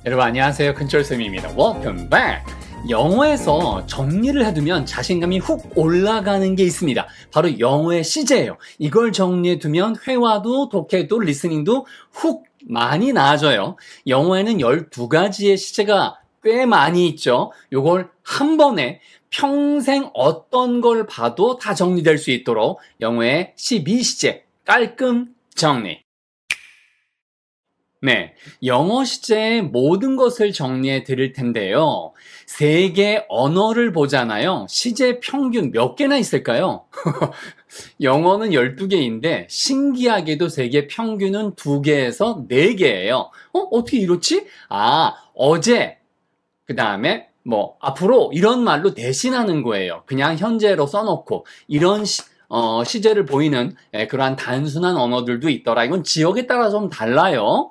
여러분 안녕하세요. 큰철쌤입니다. Welcome back. 영어에서 정리를 해두면 자신감이 훅 올라가는 게 있습니다. 바로 영어의 시제예요. 이걸 정리해두면 회화도 독해도 리스닝도 훅 많이 나아져요. 영어에는 12가지의 시제가 꽤 많이 있죠. 요걸 한 번에 평생 어떤 걸 봐도 다 정리될 수 있도록 영어의 12시제 깔끔 정리. 네, 영어 시제의 모든 것을 정리해 드릴 텐데요. 세계 언어를 보잖아요. 시제 평균 몇 개나 있을까요? 영어는 12개인데 신기하게도 세계 평균은 2개에서 4개예요. 어떻게 이렇지? 어제, 그 다음에 앞으로 이런 말로 대신하는 거예요. 그냥 현재로 써놓고 이런 시제를 보이는 그러한 단순한 언어들도 있더라. 이건 지역에 따라 좀 달라요.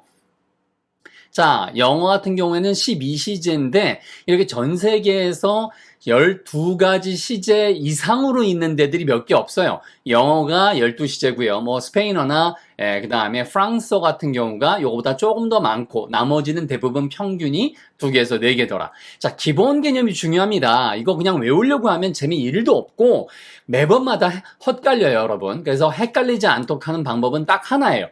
자, 영어 같은 경우에는 12시제인데 이렇게 전 세계에서 12가지 시제 이상으로 있는 데들이 몇 개 없어요. 영어가 12시제고요. 스페인어나 그 다음에 프랑스어 같은 경우가 요거보다 조금 더 많고 나머지는 대부분 평균이 2개에서 4개더라. 자, 기본 개념이 중요합니다. 이거 그냥 외우려고 하면 재미 1도 없고 매번마다 헛갈려요, 여러분. 그래서 헷갈리지 않도록 하는 방법은 딱 하나예요.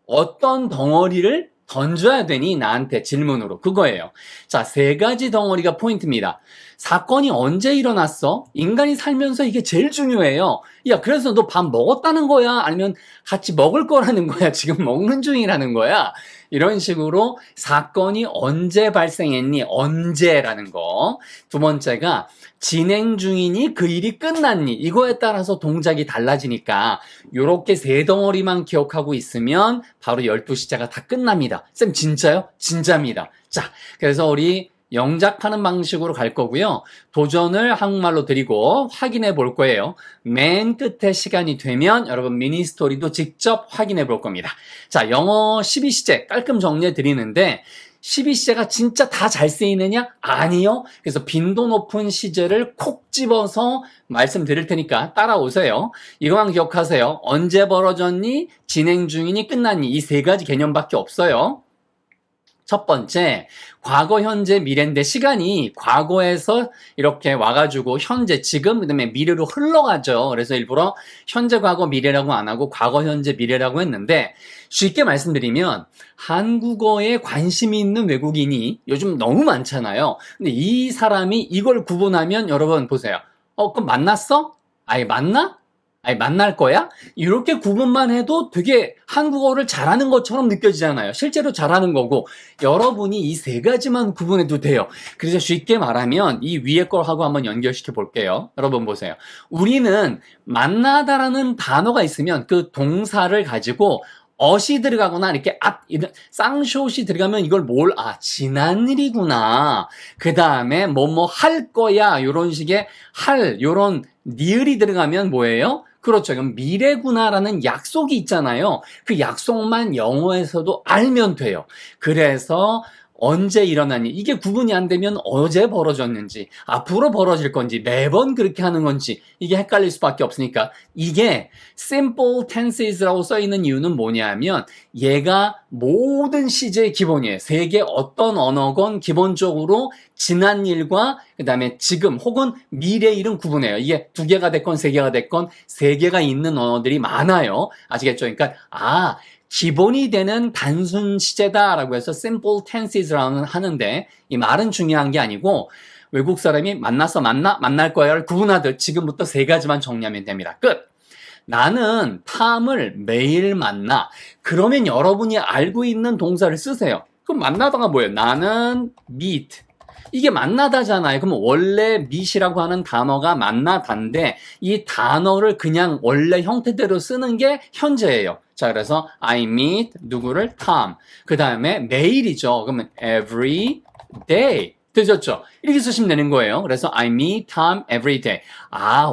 어떤 덩어리를 던져야 되니? 나한테 질문으로. 그거예요. 자, 3가지 덩어리가 포인트입니다. 사건이 언제 일어났어? 인간이 살면서 이게 제일 중요해요. 야, 그래서 너 밥 먹었다는 거야? 아니면 같이 먹을 거라는 거야? 지금 먹는 중이라는 거야? 이런 식으로 사건이 언제 발생했니? 언제라는 거. 두 번째가 진행 중이니 그 일이 끝났니? 이거에 따라서 동작이 달라지니까 요렇게 3덩어리만 기억하고 있으면 바로 12시제가 다 끝납니다. 쌤 진짜요? 진짜입니다. 자, 그래서 우리 영작하는 방식으로 갈 거고요. 도전을 한국말로 드리고 확인해 볼 거예요. 맨 끝에 시간이 되면 여러분 미니 스토리도 직접 확인해 볼 겁니다. 자, 영어 12시제 깔끔 정리해 드리는데 12시제가 진짜 다 잘 쓰이느냐? 아니요. 그래서 빈도 높은 시제를 콕 집어서 말씀드릴 테니까 따라오세요. 이거만 기억하세요. 언제 벌어졌니? 진행 중이니? 끝났니? 이 3가지 개념밖에 없어요. 첫 번째, 과거, 현재, 미래인데 시간이 과거에서 이렇게 와가지고 현재, 지금, 그 다음에 미래로 흘러가죠. 그래서 일부러 현재, 과거, 미래라고 안 하고 과거, 현재, 미래라고 했는데 쉽게 말씀드리면 한국어에 관심이 있는 외국인이 요즘 너무 많잖아요. 근데 이 사람이 이걸 구분하면 여러분 보세요. 그럼 만났어? 아예 만나? 아니, 만날 거야? 이렇게 구분만 해도 되게 한국어를 잘하는 것처럼 느껴지잖아요. 실제로 잘하는 거고 여러분이 이 3가지만 구분해도 돼요. 그래서 쉽게 말하면 이 위에 걸 하고 한번 연결시켜 볼게요. 여러분 보세요. 우리는 만나다라는 단어가 있으면 그 동사를 가지고 어시 들어가거나 이렇게 쌍쇼시 들어가면 이걸 지난 일이구나. 그 다음에 할 거야. 요런 식의 요런 니을이 들어가면 뭐예요? 그렇죠. 그럼 미래구나라는 약속이 있잖아요. 그 약속만 영어에서도 알면 돼요. 그래서 언제 일어나니? 이게 구분이 안 되면 어제 벌어졌는지, 앞으로 벌어질 건지, 매번 그렇게 하는 건지, 이게 헷갈릴 수밖에 없으니까, 이게 simple tenses라고 써있는 이유는 뭐냐면, 얘가 모든 시제의 기본이에요. 세계 어떤 언어건 기본적으로 지난 일과, 그 다음에 지금 혹은 미래 일은 구분해요. 이게 2개가 됐건 3개가 됐건 3개가 있는 언어들이 많아요. 아시겠죠? 그러니까, 기본이 되는 단순 시제다라고 해서 simple tenses라고 하는데 이 말은 중요한 게 아니고 외국 사람이 만날 거야를 구분하듯 지금부터 3가지만 정리하면 됩니다. 끝! 나는 탐을 매일 만나. 그러면 여러분이 알고 있는 동사를 쓰세요. 그럼 만나다가 뭐예요? 나는 meet. 이게 만나다잖아요. 그럼 원래 meet이라고 하는 단어가 만나다인데 이 단어를 그냥 원래 형태대로 쓰는 게 현재예요. 자, 그래서 I meet 누구를? Tom. 그 다음에 매일이죠. 그러면 every day. 되셨죠? 이렇게 쓰시면 되는 거예요. 그래서 I meet Tom every day.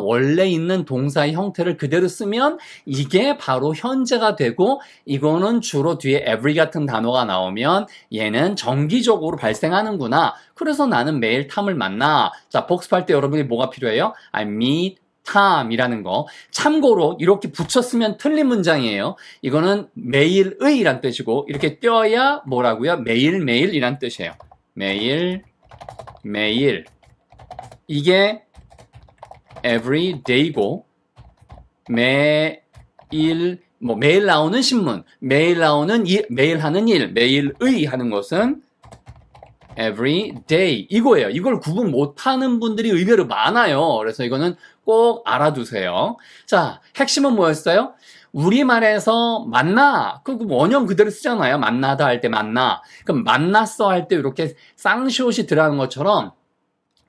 원래 있는 동사의 형태를 그대로 쓰면 이게 바로 현재가 되고 이거는 주로 뒤에 every 같은 단어가 나오면 얘는 정기적으로 발생하는구나. 그래서 나는 매일 탐을 만나. 자, 복습할 때 여러분이 뭐가 필요해요? I meet time이라는 거. 참고로 이렇게 붙였으면 틀린 문장이에요. 이거는 매일의란 뜻이고 이렇게 떼어야 뭐라고요? 매일매일이란 뜻이에요. 매일. 이게 every day고 매일 매일 나오는 신문, 매일 나오는 매일 하는 일, 매일의 하는 것은 every day 이거예요. 이걸 구분 못하는 분들이 의외로 많아요. 그래서 이거는 꼭 알아두세요. 자, 핵심은 뭐였어요? 우리말에서 만나, 그 원형 그대로 쓰잖아요. 만나다 할 때 만나. 그럼 만났어 할 때 이렇게 쌍시옷이 들어가는 것처럼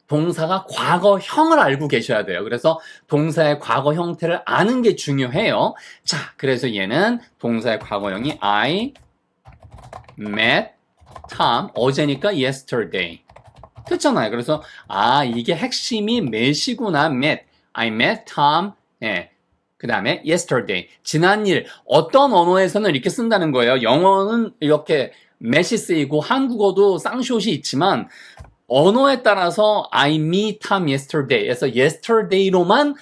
동사가 과거형을 알고 계셔야 돼요. 그래서 동사의 과거 형태를 아는 게 중요해요. 자, 그래서 얘는 동사의 과거형이 I met Tom, 어제니까 yesterday. 됐잖아요. 그래서 이게 핵심이 met이구나. met. I met Tom. 예. 그 다음에 yesterday. 지난 일. 어떤 언어에서는 이렇게 쓴다는 거예요. 영어는 이렇게 met이 쓰이고 한국어도 쌍시옷이 있지만 언어에 따라서 I meet Tom yesterday에서 yesterday로만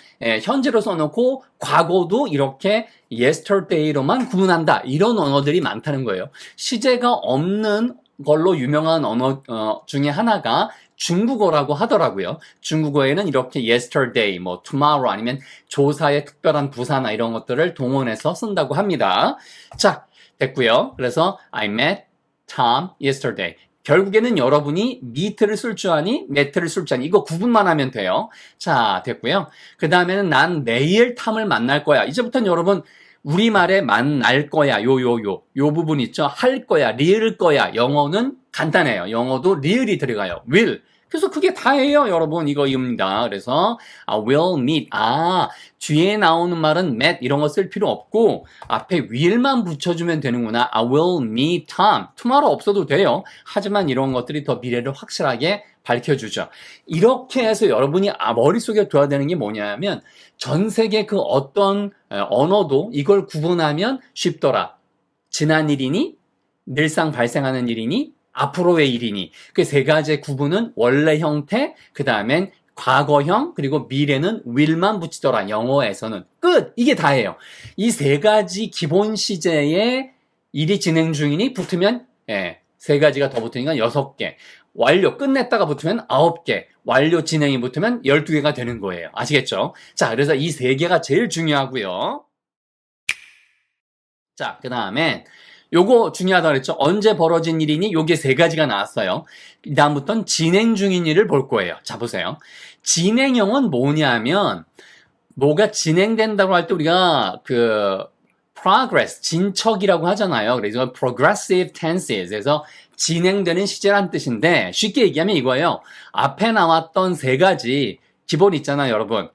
현재로 써놓고 과거도 이렇게 yesterday로만 구분한다. 이런 언어들이 많다는 거예요. 시제가 없는 걸로 유명한 언어 중에 하나가 중국어라고 하더라고요. 중국어에는 이렇게 yesterday, tomorrow 아니면 조사의 특별한 부사나 이런 것들을 동원해서 쓴다고 합니다. 자, 됐고요. 그래서 I met Tom yesterday. 결국에는 여러분이 meet를 쓸 줄 아니, met를 쓸 줄 아니, 이거 구분만 하면 돼요. 자, 됐고요. 그 다음에는 난 내일 탐을 만날 거야. 이제부터는 여러분 우리말에 만날 거야. 요 부분 있죠? 할 거야, 리을 거야. 영어는 간단해요. 영어도 리을이 들어가요. will. 그래서 그게 다예요, 여러분. 이거입니다. 그래서 will meet. 뒤에 나오는 말은 met 이런 거 쓸 필요 없고 앞에 will만 붙여주면 되는구나. I will meet Tom. tomorrow 없어도 돼요. 하지만 이런 것들이 더 미래를 확실하게 밝혀주죠. 이렇게 해서 여러분이 머릿속에 둬야 되는 게 뭐냐면 전 세계 그 어떤 언어도 이걸 구분하면 쉽더라. 지난 일이니? 늘상 발생하는 일이니? 앞으로의 일이니? 그 세 가지의 구분은 원래 형태, 그 다음엔 과거형, 그리고 미래는 will만 붙이더라. 영어에서는. 끝! 이게 다예요. 이 세 가지 기본 시제에 일이 진행 중이니 붙으면 세 가지가 더 붙으니까 6개. 완료 끝냈다가 붙으면 9개. 완료 진행이 붙으면 12개가 되는 거예요. 아시겠죠? 자, 그래서 이 세 개가 제일 중요하고요. 자, 그 다음에 요거 중요하다고 그랬죠? 언제 벌어진 일이니? 요게 세 가지가 나왔어요. 다음부터는 진행 중인 일을 볼 거예요. 자, 보세요. 진행형은 뭐냐면 뭐가 진행된다고 할 때 우리가 progress, 진척이라고 하잖아요. 그래서 progressive tenses, 그래서 진행되는 시제란 뜻인데 쉽게 얘기하면 이거예요. 앞에 나왔던 세 가지 기본 있잖아요, 여러분.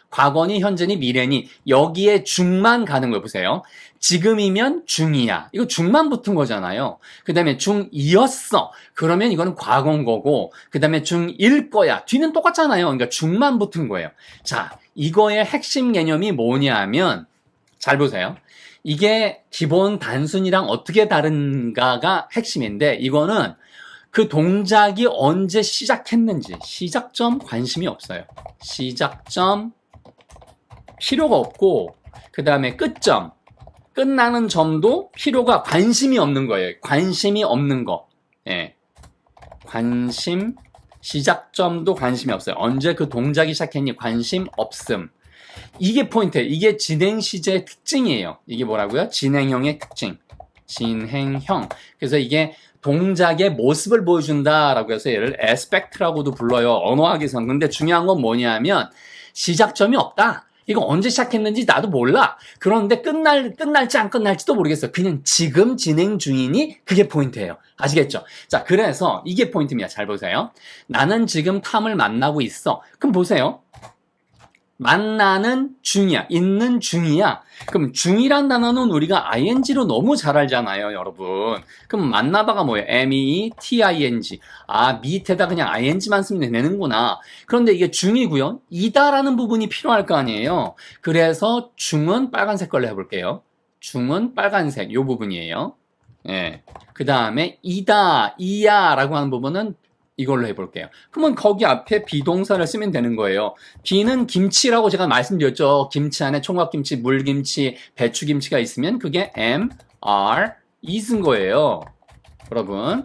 과거니, 현재니, 미래니 여기에 중만 가는 거 보세요. 지금이면 중이야. 이거 중만 붙은 거잖아요. 그 다음에 중이었어. 그러면 이거는 과거인 거고 그 다음에 중일 거야. 뒤는 똑같잖아요. 그러니까 중만 붙은 거예요. 자, 이거의 핵심 개념이 뭐냐면 잘 보세요. 이게 기본 단순이랑 어떻게 다른가가 핵심인데 이거는 그 동작이 언제 시작했는지 시작점 관심이 없어요. 시작점 필요가 없고 그 다음에 끝점 끝나는 점도 필요가 관심이 없는 거예요. 관심이 없는 거. 관심 시작점도 관심이 없어요. 언제 그 동작이 시작했니 관심 없음. 이게 포인트예요. 이게 진행 시제의 특징이에요. 이게 뭐라고요? 진행형의 특징. 진행형. 그래서 이게 동작의 모습을 보여준다라고 해서 얘를 aspect라고도 불러요. 언어학에서는. 근데 중요한 건 뭐냐면 시작점이 없다. 이거 언제 시작했는지 나도 몰라. 그런데 끝날지 안 끝날지도 모르겠어. 그냥 지금 진행 중이니 그게 포인트예요. 아시겠죠? 자, 그래서 이게 포인트입니다. 잘 보세요. 나는 지금 탐을 만나고 있어. 그럼 보세요. 만나는 중이야. 있는 중이야. 그럼 중이란 단어는 우리가 ing로 너무 잘 알잖아요, 여러분. 그럼 만나다가 뭐예요? meeting. 밑에다 그냥 ing만 쓰면 되는구나. 그런데 이게 중이고요. 이다라는 부분이 필요할 거 아니에요. 그래서 중은 빨간색 걸로 해볼게요. 중은 빨간색. 요 부분이에요. 그 다음에 이다, 이야 라고 하는 부분은 이걸로 해볼게요. 그러면 거기 앞에 비동사를 쓰면 되는 거예요. B는 김치라고 제가 말씀드렸죠. 김치 안에 총각김치, 물김치, 배추김치가 있으면 그게 am, are, is인 거예요. 여러분.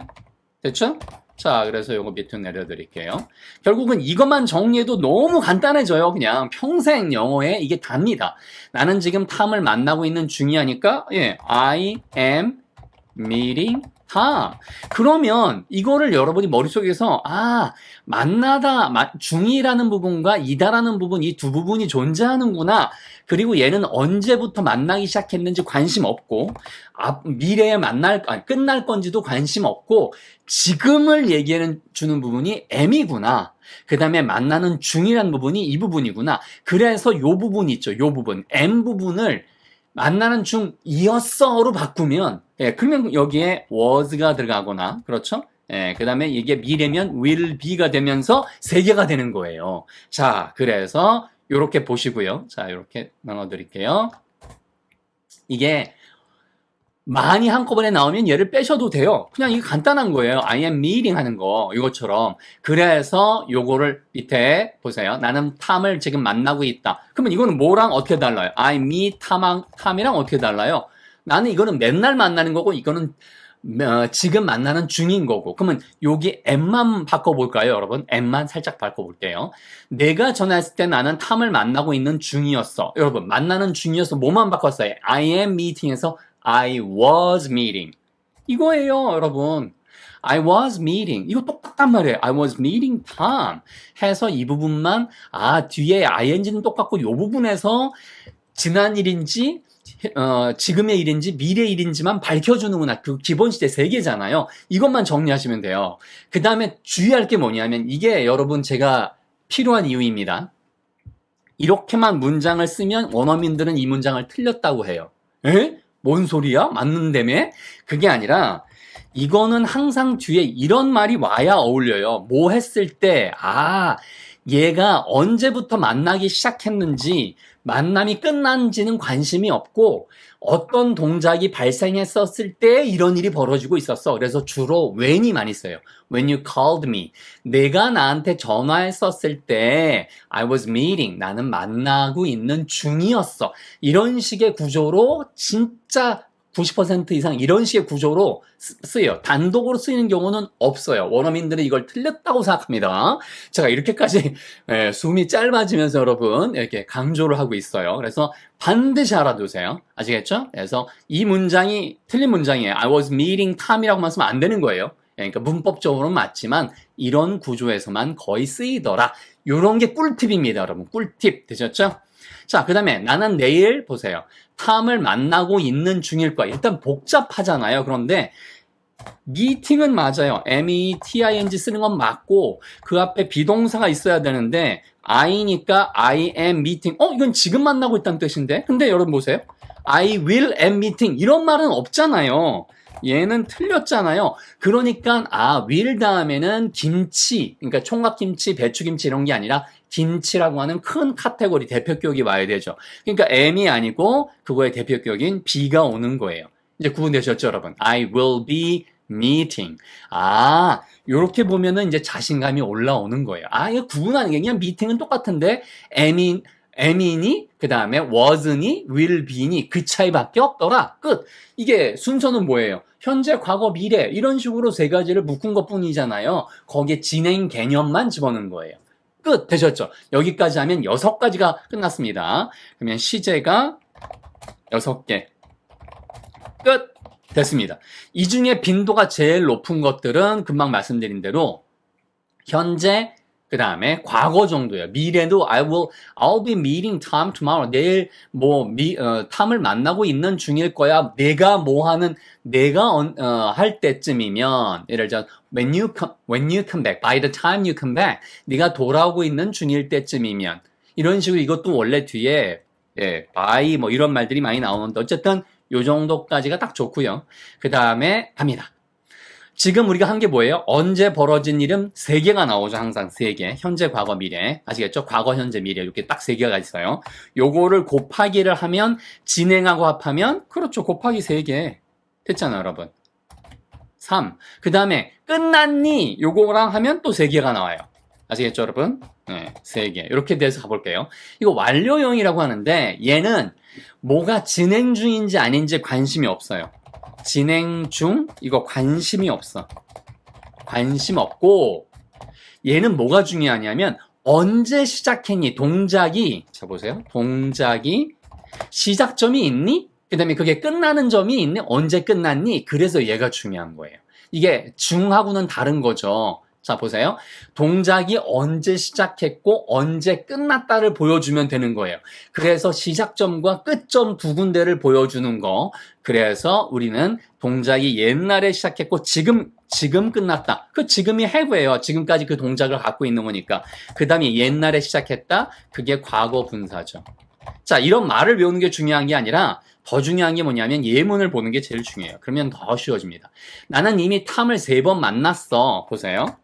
됐죠? 자, 그래서 요거 밑으로 내려드릴게요. 결국은 이것만 정리해도 너무 간단해져요. 그냥 평생 영어에 이게 답니다. 나는 지금 탐을 만나고 있는 중이하니까, 예, I am meeting Tom. 그러면 이거를 여러분이 머릿속에서, 만나다, 중이라는 부분과 이다라는 부분, 이 두 부분이 존재하는구나. 그리고 얘는 언제부터 만나기 시작했는지 관심 없고, 미래에 끝날 건지도 관심 없고, 지금을 얘기해 주는 부분이 M이구나. 그 다음에 만나는 중이라는 부분이 이 부분이구나. 그래서 요 부분 있죠. 요 부분. M 부분을 만나는 중이었어로 바꾸면, 예, 그러면 여기에 was가 들어가거나, 그렇죠? 예, 그 다음에 이게 미래면 will be가 되면서 세 개가 되는 거예요. 자, 그래서 요렇게 보시고요. 자, 요렇게 나눠 드릴게요. 이게 많이 한꺼번에 나오면 얘를 빼셔도 돼요. 그냥 이게 간단한 거예요. I am meeting 하는 거, 이것처럼. 그래서 요거를 밑에 보세요. 나는 탐을 지금 만나고 있다. 그러면 이거는 뭐랑 어떻게 달라요? I meet 탐이랑 어떻게 달라요? 나는 이거는 맨날 만나는 거고, 이거는 지금 만나는 중인 거고. 그러면 여기 M만 바꿔볼까요, 여러분? M만 살짝 바꿔볼게요. 내가 전화했을 때 나는 탐을 만나고 있는 중이었어. 여러분, 만나는 중이었어. 뭐만 바꿨어요? I am meeting에서 I was meeting. 이거예요, 여러분. I was meeting. 이거 똑같단 말이에요. I was meeting Tom. 해서 이 부분만, 뒤에 ing는 똑같고, 이 부분에서 지난 일인지, 지금의 일인지, 미래 일인지만 밝혀주는구나. 그 기본 시제 3개잖아요. 이것만 정리하시면 돼요. 그 다음에 주의할 게 뭐냐면, 이게 여러분 제가 필요한 이유입니다. 이렇게만 문장을 쓰면 원어민들은 이 문장을 틀렸다고 해요. 에? 뭔 소리야? 맞는다며? 그게 아니라 이거는 항상 뒤에 이런 말이 와야 어울려요. 뭐 했을 때, 얘가 언제부터 만나기 시작했는지, 만남이 끝난지는 관심이 없고, 어떤 동작이 발생했었을 때 이런 일이 벌어지고 있었어. 그래서 주로 when이 많이 써요. When you called me. 내가 나한테 전화했었을 때 I was meeting. 나는 만나고 있는 중이었어. 이런 식의 구조로 진짜 90% 이상 이런 식의 구조로 쓰여요. 단독으로 쓰이는 경우는 없어요. 원어민들은 이걸 틀렸다고 생각합니다. 제가 이렇게까지 숨이 짧아지면서 여러분 이렇게 강조를 하고 있어요. 그래서 반드시 알아두세요. 아시겠죠? 그래서 이 문장이 틀린 문장이에요. I was meeting Tom이라고만 쓰면 안 되는 거예요. 그러니까 문법적으로는 맞지만 이런 구조에서만 거의 쓰이더라. 이런 게 꿀팁입니다, 여러분. 꿀팁 되셨죠? 자, 그 다음에 나는 내일 보세요. 탐을 만나고 있는 중일 거야. 일단 복잡하잖아요. 그런데 미팅은 맞아요. meeting 쓰는 건 맞고 그 앞에 비동사가 있어야 되는데 I니까 I am meeting. 이건 지금 만나고 있다는 뜻인데. 근데 여러분 보세요. I will am meeting. 이런 말은 없잖아요. 얘는 틀렸잖아요. 그러니까 will 다음에는 김치, 그러니까 총각김치, 배추김치 이런 게 아니라 김치라고 하는 큰 카테고리 대표격이 와야 되죠. 그러니까 am이 아니고 그거의 대표격인 be가 오는 거예요. 이제 구분되셨죠, 여러분? I will be meeting. 요렇게 보면은 이제 자신감이 올라오는 거예요. 이거 구분하는 게 그냥 meeting은 똑같은데 am이니, 그 다음에 was니, will be니 그 차이밖에 없더라. 끝. 이게 순서는 뭐예요? 현재, 과거, 미래 이런 식으로 3가지를 묶은 것 뿐이잖아요. 거기에 진행 개념만 집어넣은 거예요. 끝. 되셨죠? 여기까지 하면 6가지가 끝났습니다. 그러면 시제가 6개. 끝. 됐습니다. 이 중에 빈도가 제일 높은 것들은 금방 말씀드린 대로 현재, 그 다음에 과거 정도예요. 미래도 I'll be meeting Tom tomorrow. 내일 탐을 만나고 있는 중일 거야. 내가 할 때쯤이면, 예를 들어 when you come back, by the time you come back, 네가 돌아오고 있는 중일 때쯤이면, 이런 식으로 이것도 원래 뒤에 by 이런 말들이 많이 나오는데 어쨌든 요 정도까지가 딱 좋고요. 그 다음에 갑니다. 지금 우리가 한 게 뭐예요? 언제 벌어진 일은 3개가 나오죠. 항상 3개. 현재, 과거, 미래. 아시겠죠? 과거, 현재, 미래. 이렇게 딱 3개가 있어요. 요거를 곱하기를 하면 진행하고 합하면 그렇죠. 곱하기 3개. 됐잖아요, 여러분. 3. 그 다음에 끝났니? 요거랑 하면 또 3개가 나와요. 아시겠죠, 여러분? 네, 3개. 이렇게 돼서 가볼게요. 이거 완료형이라고 하는데 얘는 뭐가 진행 중인지 아닌지 관심이 없어요. 진행 중? 이거 관심이 없어. 관심 없고 얘는 뭐가 중요하냐면 언제 시작했니? 동작이 자 보세요. 동작이 시작점이 있니? 그 다음에 그게 끝나는 점이 있니? 언제 끝났니? 그래서 얘가 중요한 거예요. 이게 중하고는 다른 거죠. 자 보세요. 동작이 언제 시작했고 언제 끝났다를 보여주면 되는 거예요. 그래서 시작점과 끝점 두 군데를 보여주는 거. 그래서 우리는 동작이 옛날에 시작했고 지금 끝났다. 그 지금이 have예요. 지금까지 그 동작을 갖고 있는 거니까. 그 다음에 옛날에 시작했다. 그게 과거 분사죠. 자, 이런 말을 외우는 게 중요한 게 아니라 더 중요한 게 뭐냐면 예문을 보는 게 제일 중요해요. 그러면 더 쉬워집니다. 나는 이미 탐을 3번 만났어. 보세요.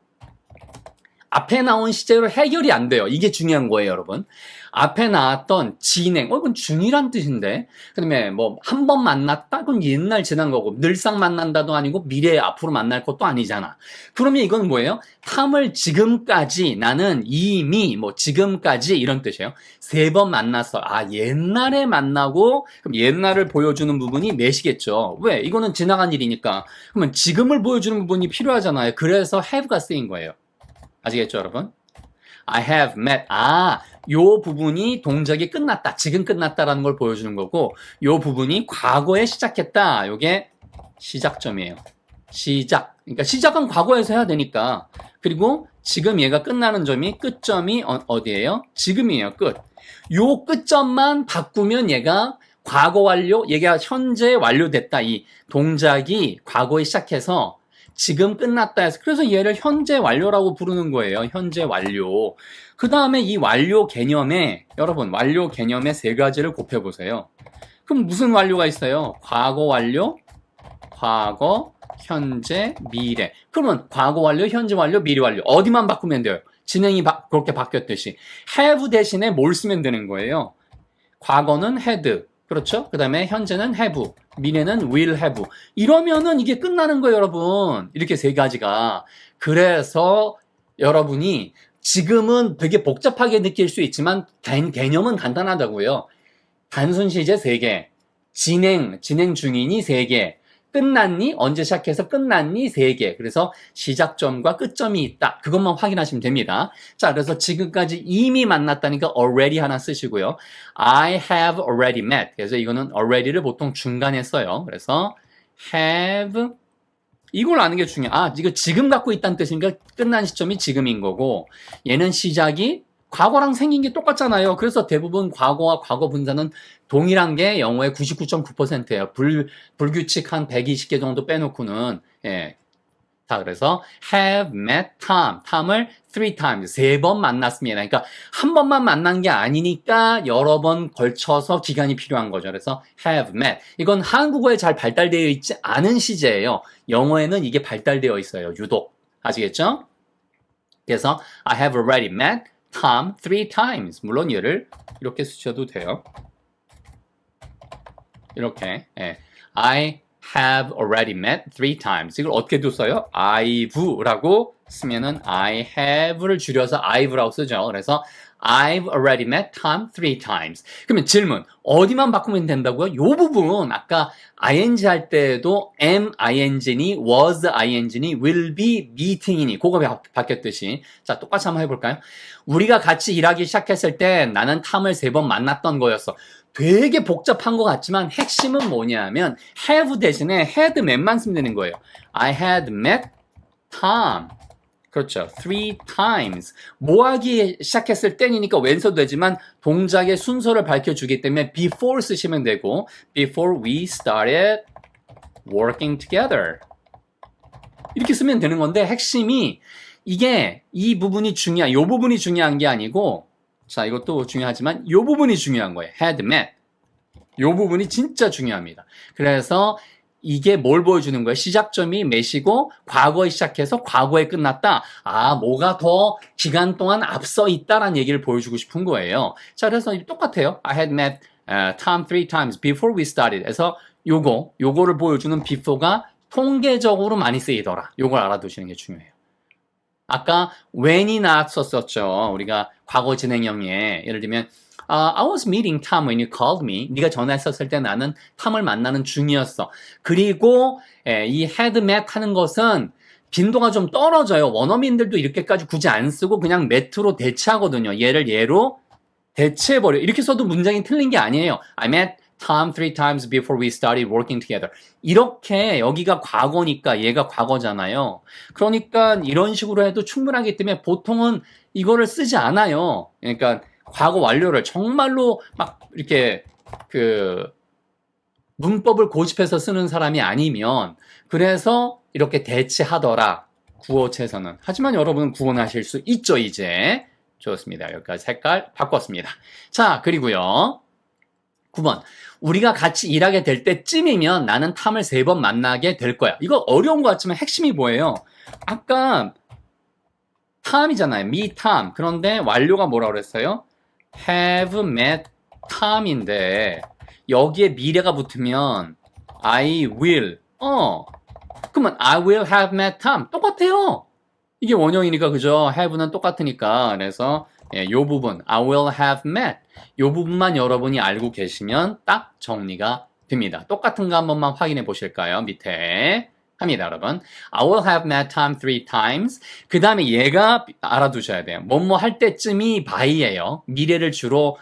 앞에 나온 시제로 해결이 안 돼요. 이게 중요한 거예요, 여러분. 앞에 나왔던 진행, 이건 중이란 뜻인데. 그 다음에 뭐, 한 번 만났다? 그건 옛날 지난 거고, 늘상 만난다도 아니고, 미래에 앞으로 만날 것도 아니잖아. 그러면 이건 뭐예요? 탐을 지금까지, 나는 이미, 뭐, 지금까지, 이런 뜻이에요. 3번 만났어. 아, 옛날에 만나고, 그럼 옛날을 보여주는 부분이 몇이겠죠. 왜? 이거는 지나간 일이니까. 그러면 지금을 보여주는 부분이 필요하잖아요. 그래서 have가 쓰인 거예요. 아시겠죠, 여러분? I have met. 요 부분이 동작이 끝났다. 지금 끝났다라는 걸 보여주는 거고, 요 부분이 과거에 시작했다. 요게 시작점이에요. 시작. 그러니까 시작은 과거에서 해야 되니까. 그리고 지금 얘가 끝나는 점이 끝점이 어디예요? 지금이에요. 끝. 요 끝점만 바꾸면 얘가 과거 완료, 얘가 현재 완료됐다. 이 동작이 과거에 시작해서 지금 끝났다 해서 그래서 얘를 현재 완료라고 부르는 거예요. 현재 완료. 그 다음에 이 완료 개념에 여러분 완료 개념에 3가지를 곱해보세요. 그럼 무슨 완료가 있어요? 과거 완료, 과거, 현재, 미래. 그러면 과거 완료, 현재 완료, 미래 완료. 어디만 바꾸면 돼요? 진행이 그렇게 바뀌었듯이. have 대신에 뭘 쓰면 되는 거예요? 과거는 had. 그렇죠? 그 다음에 현재는 have, 미래는 will have. 이러면은 이게 끝나는 거예요, 여러분. 이렇게 3가지가. 그래서 여러분이 지금은 되게 복잡하게 느낄 수 있지만 개념은 간단하다고요. 단순 시제 3개, 진행 중이니 3개, 끝났니? 언제 시작해서 끝났니? 3개. 그래서 시작점과 끝점이 있다. 그것만 확인하시면 됩니다. 자, 그래서 지금까지 이미 만났다니까 already 하나 쓰시고요. I have already met. 그래서 이거는 already를 보통 중간에 써요. 그래서 have 이걸 아는 게 중요해. 이거 지금 갖고 있다는 뜻이니까 끝난 시점이 지금인 거고 얘는 시작이 과거랑 생긴 게 똑같잖아요. 그래서 대부분 과거와 과거 분사는 동일한 게 영어의 99.9%예요. 불규칙 한 120개 정도 빼놓고는. 예. 자, 그래서 have met Tom. Tom을 3times. 3번 만났습니다. 그러니까 한 번만 만난 게 아니니까 여러 번 걸쳐서 기간이 필요한 거죠. 그래서 have met. 이건 한국어에 잘 발달되어 있지 않은 시제예요. 영어에는 이게 발달되어 있어요. 유독. 아시겠죠? 그래서 I have already met Tom 3times. 물론 얘를 이렇게 쓰셔도 돼요. 이렇게. 예. I have already met 3times. 이걸 어떻게도 써요? I've라고 쓰면은 I have를 줄여서 I've라고 쓰죠. 그래서 I've already met Tom 3times. 그러면 질문. 어디만 바꾸면 된다고요? 요 부분 아까 ing 할 때도 am ing니 was ing니 will be meeting이니 그거 바뀌었듯이 자 똑같이 한번 해볼까요? 우리가 같이 일하기 시작했을 때 나는 탐을 3번 만났던 거였어. 되게 복잡한 것 같지만 핵심은 뭐냐면 have 대신에 had met만 쓰면 되는 거예요. I had met Tom. 그렇죠. 3times. 뭐 하기 시작했을 때니까 왼손 되지만 동작의 순서를 밝혀주기 때문에 before 쓰시면 되고 before we started working together. 이렇게 쓰면 되는 건데 핵심이 이게 이 부분이 이 부분이 중요한 게 아니고 자 이것도 중요하지만 이 부분이 중요한 거예요. had met. 이 부분이 진짜 중요합니다. 그래서 이게 뭘 보여주는 거예요? 시작점이 몇이고 과거에 시작해서 과거에 끝났다. 뭐가 더 기간 동안 앞서 있다라는 얘기를 보여주고 싶은 거예요. 자, 그래서 똑같아요. I had met Tom 3times before we started. 그래서 요거를 보여주는 before가 통계적으로 많이 쓰이더라. 요걸 알아두시는 게 중요해요. 아까 when이 나왔었죠. 우리가 과거 진행형에 예를 들면 I was meeting Tom when you called me. 네가 전화했었을 때 나는 탐을 만나는 중이었어. 그리고 이 had met 하는 것은 빈도가 좀 떨어져요. 원어민들도 이렇게까지 굳이 안 쓰고 그냥 met로 대체하거든요. 얘를 얘로 대체해버려. 이렇게 써도 문장이 틀린 게 아니에요. I met Tom 3 times before we started working together. 이렇게 여기가 과거니까 얘가 과거잖아요. 그러니까 이런 식으로 해도 충분하기 때문에 보통은 이거를 쓰지 않아요. 그러니까 과거 완료를 정말로 막 이렇게 그 문법을 고집해서 쓰는 사람이 아니면 그래서 이렇게 대체하더라. 구어체에서는. 하지만 여러분은 구원하실 수 있죠, 이제. 좋습니다. 여기까지 색깔 바꿨습니다. 자, 그리고요. 9번. 우리가 같이 일하게 될 때쯤이면 나는 탐을 3번 만나게 될 거야. 이거 어려운 것 같지만 핵심이 뭐예요? 아까 탐이잖아요. meet Tom. 그런데 완료가 뭐라고 그랬어요? have met Tom인데 여기에 미래가 붙으면 I will. 그러면 I will have met Tom. 똑같아요. 이게 원형이니까 그죠? have는 똑같으니까. 그래서 요 부분 I will have met 요 부분만 여러분이 알고 계시면 딱 정리가 됩니다. 똑같은 거 한 번만 확인해 보실까요? 밑에 합니다, 여러분. I will have met Tom 3 times. 그 다음에 얘가 알아두셔야 돼요. 뭐뭐 할 때쯤이 by예요. 미래를 주로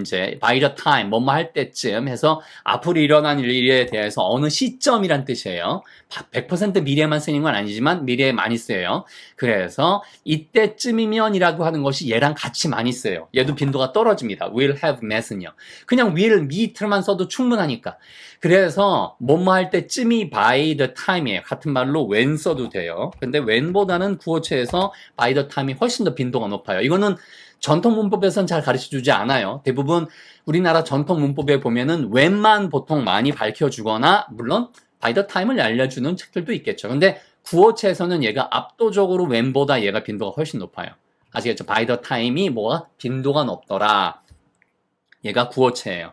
이제 by the time 뭐뭐 할 때쯤 해서 앞으로 일어난 일에 대해서 어느 시점이란 뜻이에요. 100% 미래만 쓰는 건 아니지만 미래에 많이 쓰여요. 그래서 이때쯤이면이라고 하는 것이 얘랑 같이 많이 써요. 얘도 빈도가 떨어집니다. will have met은요. 그냥 will meet만 써도 충분하니까. 그래서 뭐뭐 할 때쯤이 by the time이에요. 같은 말로 when 써도 돼요. 근데 when보다는 구어체에서 by the time이 훨씬 더 빈도가 높아요. 이거는 전통 문법에서는 잘 가르쳐주지 않아요. 대부분 우리나라 전통 문법에 보면은 when만 보통 많이 밝혀주거나 물론 by the time을 알려주는 책들도 있겠죠. 근데 구어체에서는 얘가 압도적으로 when보다 얘가 빈도가 훨씬 높아요. 아시겠죠? by the time이 뭐가 빈도가 높더라. 얘가 구어체예요.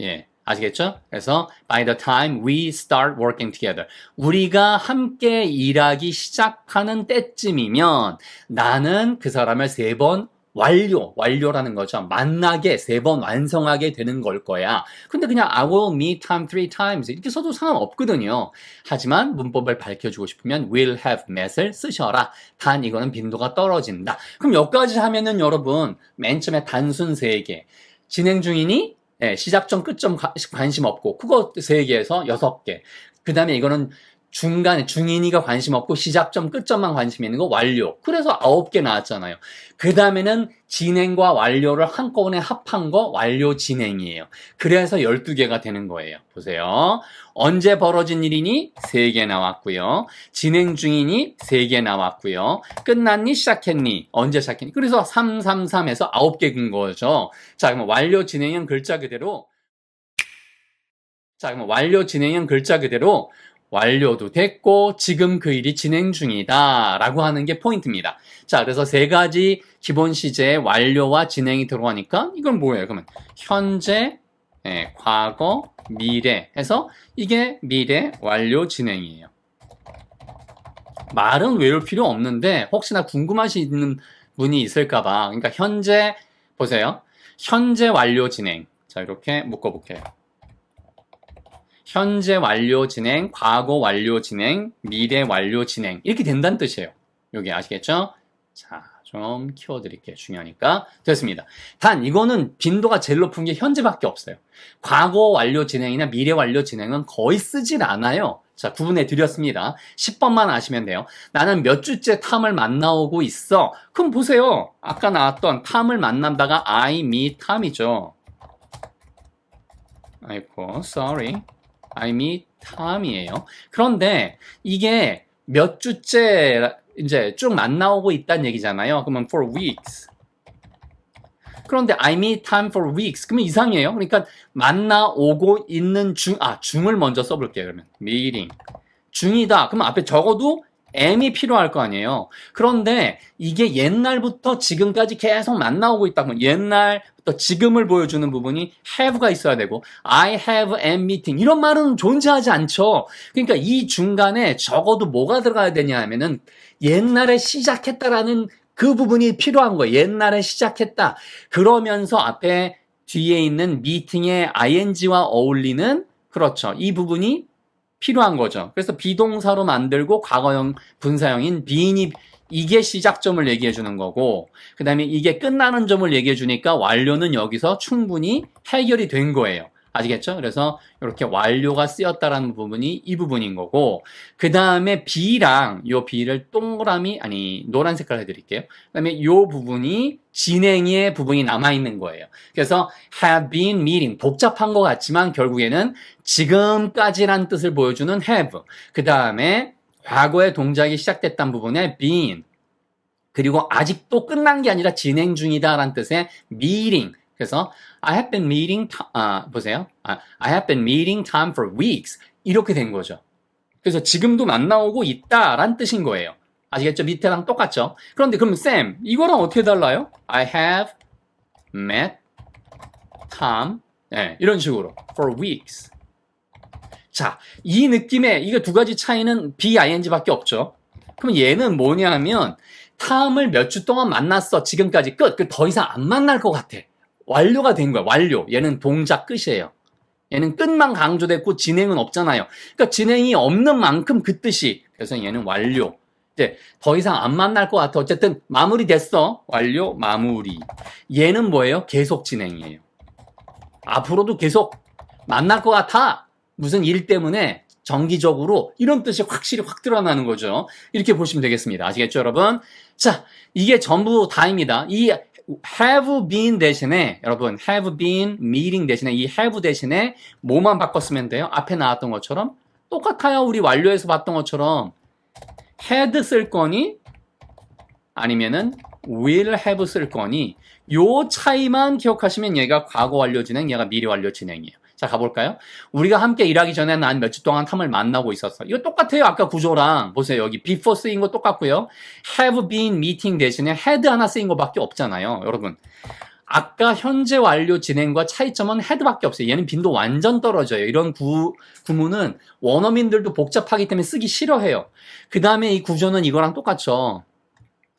예. 아시겠죠? 그래서 by the time we start working together 우리가 함께 일하기 시작하는 때쯤이면 나는 그 사람을 3번 완료라는 거죠. 만나게 3번 완성하게 되는 걸 거야. 근데 그냥 I will meet Tom 3 times 이렇게 써도 상관없거든요. 하지만 문법을 밝혀주고 싶으면 will have met을 쓰셔라. 단 이거는 빈도가 떨어진다. 그럼 여기까지 하면은 여러분 맨 처음에 단순 3개 진행 중이니 시작점, 끝점 관심 없고 그거 3개에서 6개. 그 다음에 이거는 중간에 중인이가 관심 없고 시작점, 끝점만 관심 있는 거 완료. 그래서 9개 나왔잖아요. 그 다음에는 진행과 완료를 한꺼번에 합한 거 완료 진행이에요. 그래서 12개가 되는 거예요. 보세요. 언제 벌어진 일이니? 3개 나왔고요. 진행 중이니? 3개 나왔고요. 끝났니? 시작했니? 언제 시작했니? 그래서 333에서 9개 근 거죠. 자, 그럼 완료 진행형 글자 그대로 완료도 됐고 지금 그 일이 진행 중이다 라고 하는 게 포인트입니다. 자, 그래서 3가지 기본 시제에 완료와 진행이 들어가니까 이건 뭐예요? 그러면 현재, 과거, 미래 해서 이게 미래, 완료, 진행이에요. 말은 외울 필요 없는데 혹시나 궁금하시는 분이 있을까봐 그러니까 현재 보세요. 현재, 완료, 진행. 자, 이렇게 묶어볼게요. 현재 완료 진행, 과거 완료 진행, 미래 완료 진행 이렇게 된다는 뜻이에요. 여기 아시겠죠? 자, 좀 키워드릴게요. 중요하니까. 됐습니다. 단 이거는 빈도가 제일 높은 게 현재밖에 없어요. 과거 완료 진행이나 미래 완료 진행은 거의 쓰질 않아요. 자, 구분해 드렸습니다. 10번만 아시면 돼요. 나는 몇 주째 탐을 만나오고 있어. 그럼 보세요. 아까 나왔던 탐을 만난다가 I meet Tom이죠. 아이고, sorry. I meet Tom이에요. 그런데 이게 몇 주째 이제 쭉 만나오고 있다는 얘기잖아요. 그러면 for weeks. 그런데 I meet Tom for weeks. 그러면 이상해요. 그러니까 만나오고 있는 중을 먼저 써볼게요. 그러면 meeting. 중이다. 그러면 앞에 적어도 am이 필요할 거 아니에요. 그런데 이게 옛날부터 지금까지 계속 만나오고 있다면 옛날부터 지금을 보여주는 부분이 have가 있어야 되고 I have am meeting 이런 말은 존재하지 않죠. 그러니까 이 중간에 적어도 뭐가 들어가야 되냐 하면은 옛날에 시작했다라는 그 부분이 필요한 거예요. 옛날에 시작했다. 그러면서 앞에 뒤에 있는 meeting의 ing와 어울리는 그렇죠. 이 부분이 필요한 거죠. 그래서 비동사로 만들고 과거형 분사형인 being이 이게 시작점을 얘기해 주는 거고 그 다음에 이게 끝나는 점을 얘기해 주니까 완료는 여기서 충분히 해결이 된 거예요. 아시겠죠? 그래서 이렇게 완료가 쓰였다라는 부분이 이 부분인 거고 그 다음에 B랑 요 B를 동그라미 아니 노란 색깔 해드릴게요. 그 다음에 요 부분이 진행의 부분이 남아있는 거예요. 그래서 have been meeting 복잡한 것 같지만 결국에는 지금까지란 뜻을 보여주는 have 그 다음에 과거의 동작이 시작됐다는 부분에 been 그리고 아직도 끝난 게 아니라 진행 중이다라는 뜻의 meeting 그래서 I have been meeting 보세요. I have been meeting time for weeks 이렇게 된 거죠. 그래서 지금도 만나오고 있다란 뜻인 거예요. 아시겠죠? 밑에랑 똑같죠? 그런데 그럼 쌤 이거랑 어떻게 달라요? I have met Tom 네, 이런 식으로 for weeks 자, 이 느낌의 이게 두 가지 차이는 BING밖에 없죠. 그럼 얘는 뭐냐면 탐을 몇 주 동안 만났어. 지금까지 끝. 더 이상 안 만날 것 같아. 완료가 된 거야. 완료. 얘는 동작 끝이에요. 얘는 끝만 강조됐고 진행은 없잖아요. 그러니까 진행이 없는 만큼 그 뜻이. 그래서 얘는 완료. 이제 더 이상 안 만날 것 같아. 어쨌든 마무리됐어. 완료, 마무리. 얘는 뭐예요? 계속 진행이에요. 앞으로도 계속 만날 것 같아. 무슨 일 때문에 정기적으로 이런 뜻이 확실히 확 드러나는 거죠. 이렇게 보시면 되겠습니다. 아시겠죠, 여러분? 자, 이게 전부 다입니다. 이 have been 대신에 여러분 have been meeting 대신에 이 have 대신에 뭐만 바꿨으면 돼요? 앞에 나왔던 것처럼 똑같아요. 우리 완료에서 봤던 것처럼 had 쓸 거니 아니면은 will have 쓸 거니 요 차이만 기억하시면 얘가 과거 완료 진행, 얘가 미래 완료 진행이에요. 자, 가볼까요? 우리가 함께 일하기 전에 난 몇 주 동안 탐을 만나고 있었어. 이거 똑같아요. 아까 구조랑. 보세요. 여기 before 쓰인 거 똑같고요. have been meeting 대신에 had 하나 쓰인 거밖에 없잖아요. 여러분. 아까 현재 완료 진행과 차이점은 had밖에 없어요. 얘는 빈도 완전 떨어져요. 이런 구문은 원어민들도 복잡하기 때문에 쓰기 싫어해요. 그 다음에 이 구조는 이거랑 똑같죠.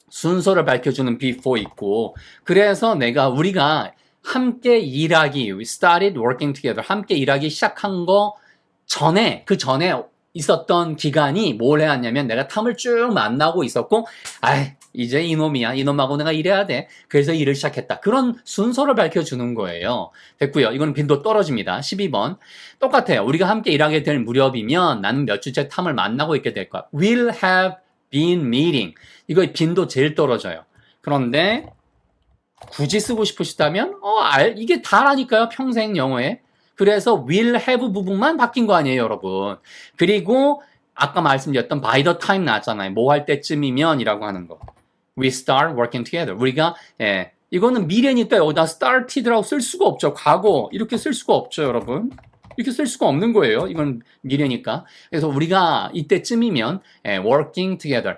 순서를 밝혀주는 before 있고. 그래서 우리가 함께 일하기, we started working together. 함께 일하기 시작한 거 전에, 그 전에 있었던 기간이 뭘 해왔냐면 내가 탐을 쭉 만나고 있었고, 이제 이놈이야. 이놈하고 내가 일해야 돼. 그래서 일을 시작했다. 그런 순서를 밝혀주는 거예요. 됐고요. 이거는 빈도 떨어집니다. 12번. 똑같아요. 우리가 함께 일하게 될 무렵이면 나는 몇 주째 탐을 만나고 있게 될 거야. will have been meeting. 이거 빈도 제일 떨어져요. 그런데 굳이 쓰고 싶으시다면 이게 다라니까요. 평생 영어에. 그래서 will have 부분만 바뀐 거 아니에요, 여러분. 그리고 아까 말씀드렸던 by the time 나왔잖아요. 뭐 할 때쯤이면 이라고 하는 거. We start working together. 우리가 이거는 미래니까 여기다 started라고 쓸 수가 없죠. 과거 이렇게 쓸 수가 없죠, 여러분. 이렇게 쓸 수가 없는 거예요. 이건 미래니까. 그래서 우리가 이때쯤이면 working together.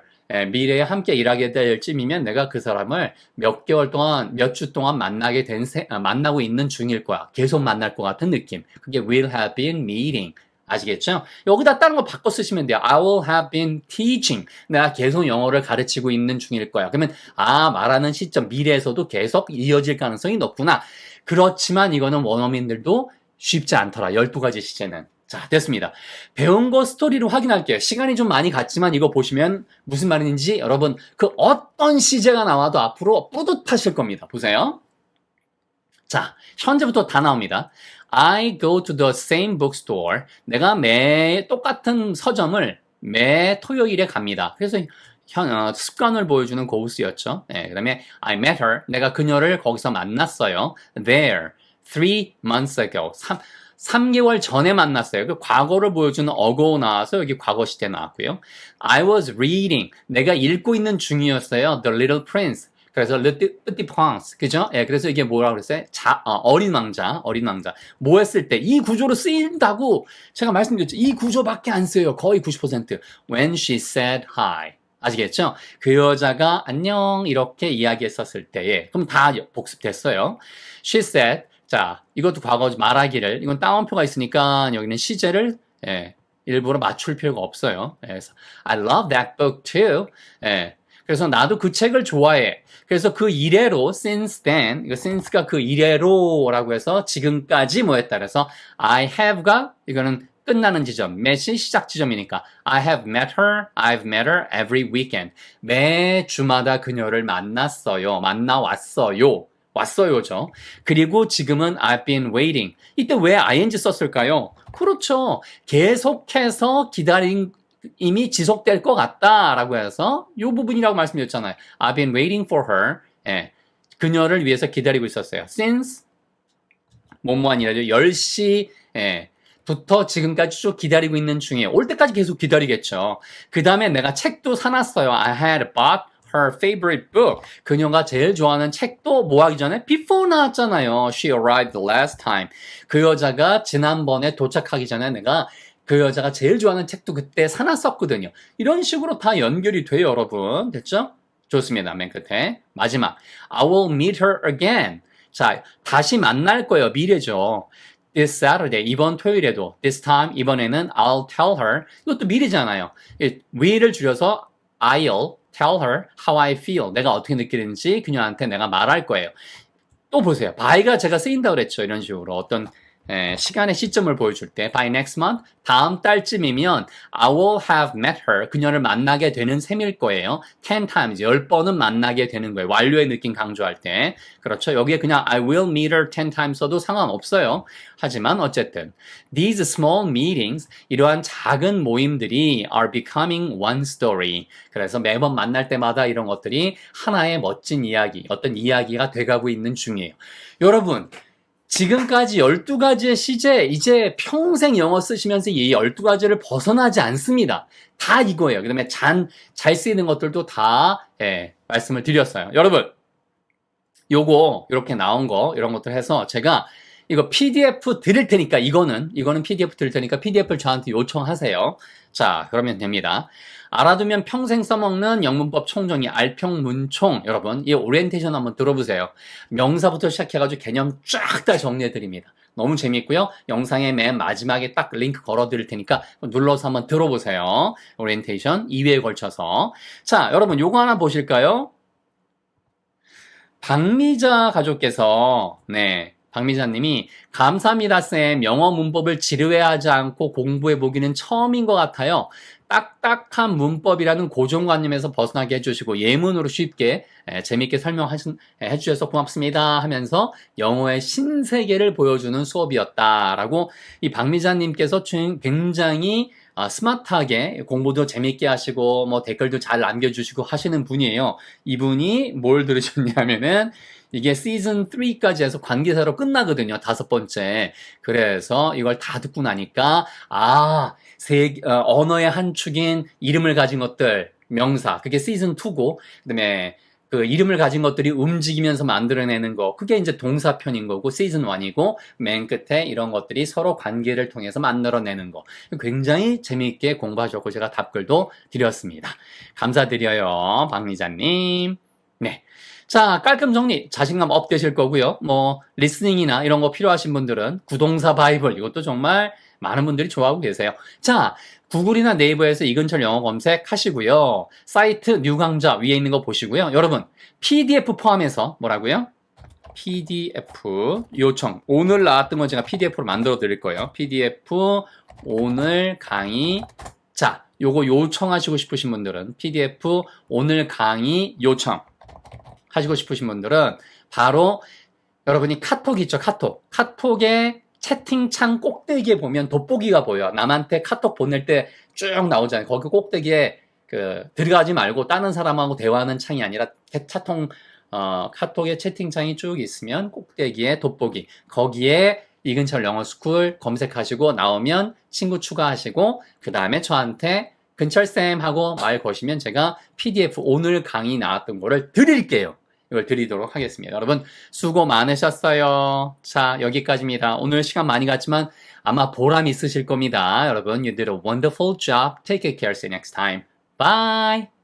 미래에 함께 일하게 될 쯤이면 내가 그 사람을 몇 개월 동안, 몇 주 동안 만나고 있는 중일 거야. 계속 만날 것 같은 느낌. 그게 will have been meeting. 아시겠죠? 여기다 다른 거 바꿔 쓰시면 돼요. I will have been teaching. 내가 계속 영어를 가르치고 있는 중일 거야. 그러면, 말하는 시점, 미래에서도 계속 이어질 가능성이 높구나. 그렇지만 이거는 원어민들도 쉽지 않더라. 12가지 시제는. 자, 됐습니다. 배운 거 스토리로 확인할게요. 시간이 좀 많이 갔지만 이거 보시면 무슨 말인지 여러분 그 어떤 시제가 나와도 앞으로 뿌듯하실 겁니다. 보세요. 자, 현재부터 다 나옵니다. I go to the same bookstore. 내가 똑같은 서점을 매 토요일에 갑니다. 그래서 습관을 보여주는 고우스였죠. 그 다음에 I met her. 내가 그녀를 거기서 만났어요. There. 3 months ago. 3개월 전에 만났어요. 그 과거를 보여주는 ago 나와서 여기 과거 시제 나왔고요. I was reading. 내가 읽고 있는 중이었어요. The Little Prince. 그래서 Le Petit Prince, 그죠? 예, 그래서 이게 뭐라고 그랬어요? 어린 왕자, 어린 왕자. 뭐 했을 때 이 구조로 쓰인다고 제가 말씀드렸죠. 이 구조밖에 안 써요. 거의 90%. When she said hi. 아시겠죠? 그 여자가 안녕 이렇게 이야기했었을 때에 그럼 다 복습됐어요. She said, 자 이것도 과거 말하기를 이건 따옴표가 있으니까 여기는 시제를 일부러 맞출 필요가 없어요. 그래서 I love that book too. 그래서 나도 그 책을 좋아해. 그래서 그 이래로 since then, 이거 since가 그 이래로라고 해서 지금까지 뭐 했다 그래서 I have가 이거는 끝나는 지점, met이 시작 지점이니까 I have met her, I've met her every weekend. 매 주마다 그녀를 만났어요. 만나왔어요. 왔어요죠. 그리고 지금은 I've been waiting. 이때 왜 ing 썼을까요? 그렇죠. 계속해서 기다림이 지속될 것 같다라고 해서 이 부분이라고 말씀드렸잖아요. I've been waiting for her. 그녀를 위해서 기다리고 있었어요. Since 뭐뭐한이라죠. 10시 부터 지금까지 쭉 기다리고 있는 중이에요. 올 때까지 계속 기다리겠죠. 그 다음에 내가 책도 사놨어요. I had bought her favorite book. 그녀가 제일 좋아하는 책도 뭐 하기 전에 before 나왔잖아요. She arrived last time. 그 여자가 지난번에 도착하기 전에 내가 그 여자가 제일 좋아하는 책도 그때 사놨었거든요. 이런 식으로 다 연결이 돼요, 여러분. 됐죠? 좋습니다. 맨 끝에. 마지막. I will meet her again. 자, 다시 만날 거예요. 미래죠. This Saturday, 이번 토요일에도. This time, 이번에는 I'll tell her. 이것도 미래잖아요. will을 줄여서 I'll tell her how I feel. 내가 어떻게 느끼는지 그녀한테 내가 말할 거예요. 또 보세요. by가 제가 쓰인다고 그랬죠. 이런 식으로. 어떤 시간의 시점을 보여줄 때 by next month, 다음 달쯤이면 I will have met her, 그녀를 만나게 되는 셈일 거예요. 10 times, 10번은 만나게 되는 거예요. 완료의 느낌 강조할 때. 그렇죠. 여기에 그냥 I will meet her 10 times 써도 상관없어요. 하지만 어쨌든 these small meetings, 이러한 작은 모임들이 are becoming one story. 그래서 매번 만날 때마다 이런 것들이 하나의 멋진 이야기, 어떤 이야기가 돼가고 있는 중이에요. 여러분, 지금까지 12가지의 시제, 이제 평생 영어 쓰시면서 이 12가지를 벗어나지 않습니다. 다 이거예요. 그 다음에 잘 쓰이는 것들도 다, 말씀을 드렸어요. 여러분, 요거, 이렇게 나온 거, 이런 것들 해서 제가 이거 PDF 드릴 테니까, 이거는 PDF 드릴 테니까 PDF를 저한테 요청하세요. 자, 그러면 됩니다. 알아두면 평생 써먹는 영문법 총정리 알평문총. 여러분, 이 오리엔테이션 한번 들어보세요. 명사부터 시작해가지고 개념 쫙 다 정리해드립니다. 너무 재밌고요. 영상의 맨 마지막에 딱 링크 걸어드릴 테니까 눌러서 한번 들어보세요. 오리엔테이션 2회에 걸쳐서. 자, 여러분, 요거 하나 보실까요? 박미자 가족께서, 박미자님이 감사합니다 쌤, 영어 문법을 지루해하지 않고 공부해보기는 처음인 것 같아요. 딱딱한 문법이라는 고정관념에서 벗어나게 해주시고 예문으로 쉽게 재밌게 설명해주셔서 고맙습니다 하면서 영어의 신세계를 보여주는 수업이었다라고 이 박미자님께서 굉장히 스마트하게 공부도 재밌게 하시고 뭐 댓글도 잘 남겨주시고 하시는 분이에요. 이분이 뭘 들으셨냐면은 이게 시즌 3까지 해서 관계사로 끝나거든요. 5번째. 그래서 이걸 다 듣고 나니까 언어의 한 축인 이름을 가진 것들, 명사. 그게 시즌 2고 그다음에 그 이름을 가진 것들이 움직이면서 만들어내는 거. 그게 이제 동사편인 거고 시즌 1이고 맨 끝에 이런 것들이 서로 관계를 통해서 만들어내는 거. 굉장히 재미있게 공부하셨고 제가 답글도 드렸습니다. 감사드려요. 박미자님. 네. 자, 깔끔 정리, 자신감 업 되실 거고요. 뭐 리스닝이나 이런 거 필요하신 분들은 구동사 바이블 이것도 정말 많은 분들이 좋아하고 계세요. 자, 구글이나 네이버에서 이근철 영어 검색하시고요. 사이트 뉴 강좌 위에 있는 거 보시고요. 여러분, PDF 포함해서 뭐라고요? PDF 요청. 오늘 나왔던 건 제가 PDF로 만들어 드릴 거예요. PDF 오늘 강의. 자, 요거 요청하시고 싶으신 분들은 PDF 오늘 강의 요청 하시고 싶으신 분들은 바로 여러분이 카톡 있죠, 카톡. 카톡에 채팅창 꼭대기에 보면 돋보기가 보여요. 남한테 카톡 보낼 때 쭉 나오잖아요. 거기 꼭대기에 들어가지 말고 다른 사람하고 대화하는 창이 아니라 카톡에 채팅창이 쭉 있으면 꼭대기에 돋보기. 거기에 이근철 영어스쿨 검색하시고 나오면 친구 추가하시고 그 다음에 저한테 근철쌤 하고 말 거시면 제가 PDF 오늘 강의 나왔던 거를 드릴게요. 이걸 드리도록 하겠습니다. 여러분 수고 많으셨어요. 자, 여기까지입니다. 오늘 시간 많이 갔지만 아마 보람 있으실 겁니다. 여러분, you did a wonderful job. Take good care. See you next time. Bye!